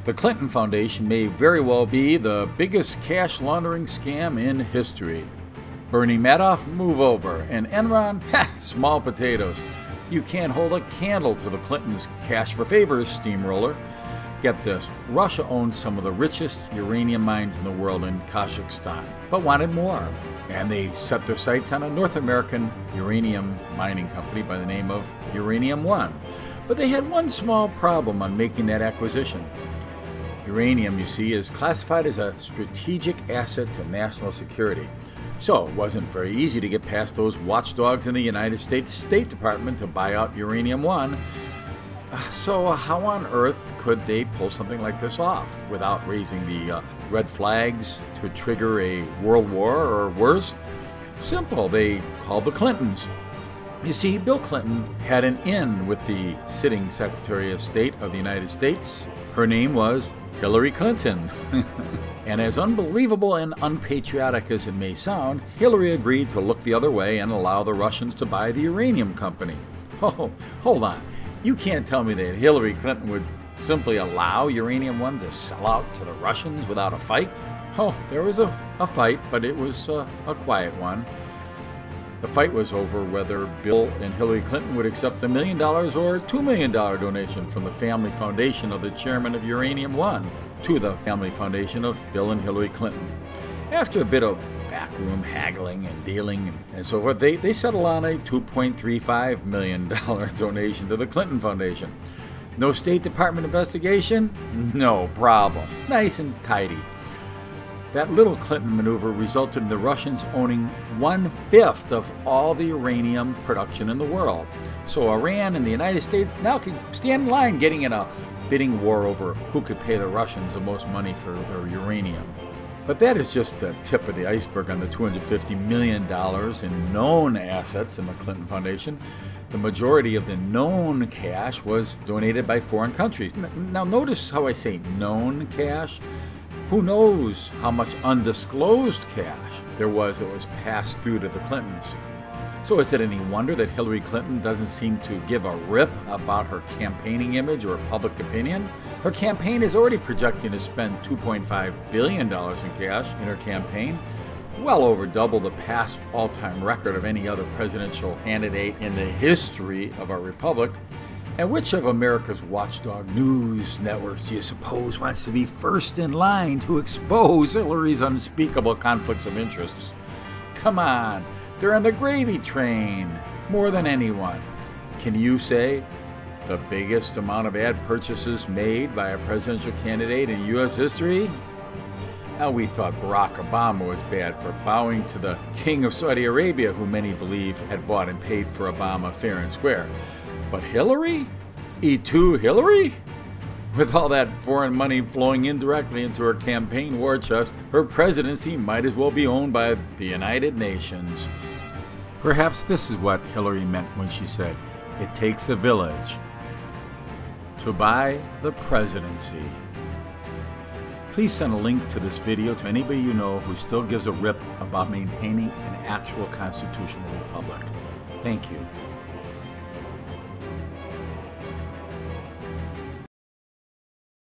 The Clinton Foundation may very well be the biggest cash laundering scam in history. Bernie Maddoff, move over. And Enron, small potatoes. You can't hold a candle to the Clintons' cash for favors steamroller. Get this, Russia owns some of the richest uranium mines in the world in Kazakhstan, but wanted more. And they set their sights on a North American uranium mining company by the name of Uranium One. But they had one small problem on making that acquisition. Uranium, you see, is classified as a strategic asset to national security. So it wasn't very easy to get past those watchdogs in the United States State Department to buy out Uranium One. So how on earth could they pull something like this off without raising the red flags to trigger a world war or worse? Simple, they called the Clintons. You see, Bill Clinton had an in with the sitting Secretary of State of the United States. Her name was Hillary Clinton. And as unbelievable and unpatriotic as it may sound, Hillary agreed to look the other way and allow the Russians to buy the uranium company. Oh, hold on. You can't tell me that Hillary Clinton would simply allow Uranium One to sell out to the Russians without a fight? Oh, there was a fight, but it was a quiet one. The fight was over whether Bill and Hillary Clinton would accept $1 million or $2 million donation from the family foundation of the chairman of Uranium One to the family foundation of Bill and Hillary Clinton. After a bit of backroom haggling and dealing and so forth, they settled on a $2.35 million donation to the Clinton Foundation. No State Department investigation? No problem. Nice and tidy. That little Clinton maneuver resulted in the Russians owning 1/5 of all the uranium production in the world. So Iran and the United States now can stand in line getting in a bidding war over who could pay the Russians the most money for their uranium. But that is just the tip of the iceberg on the $250 million in known assets in the Clinton Foundation. The majority of the known cash was donated by foreign countries. Now notice how I say known cash. Who knows how much undisclosed cash there was that was passed through to the Clintons? So is it any wonder that Hillary Clinton doesn't seem to give a rip about her campaigning image or public opinion? Her campaign is already projecting to spend $2.5 billion in cash in her campaign, well over double the past all-time record of any other presidential candidate in the history of our republic. And which of America's watchdog news networks do you suppose wants to be first in line to expose Hillary's unspeakable conflicts of interests? Come on, they're on the gravy train more than anyone. Can you say the biggest amount of ad purchases made by a presidential candidate in U.S. history? Now, we thought Barack Obama was bad for bowing to the King of Saudi Arabia, who many believe had bought and paid for Obama fair and square. But Hillary? E2 Hillary? With all that foreign money flowing indirectly into her campaign war chest, her presidency might as well be owned by the United Nations. Perhaps this is what Hillary meant when she said, "It takes a village to buy the presidency." Please send a link to this video to anybody you know who still gives a rip about maintaining an actual constitutional republic. Thank you.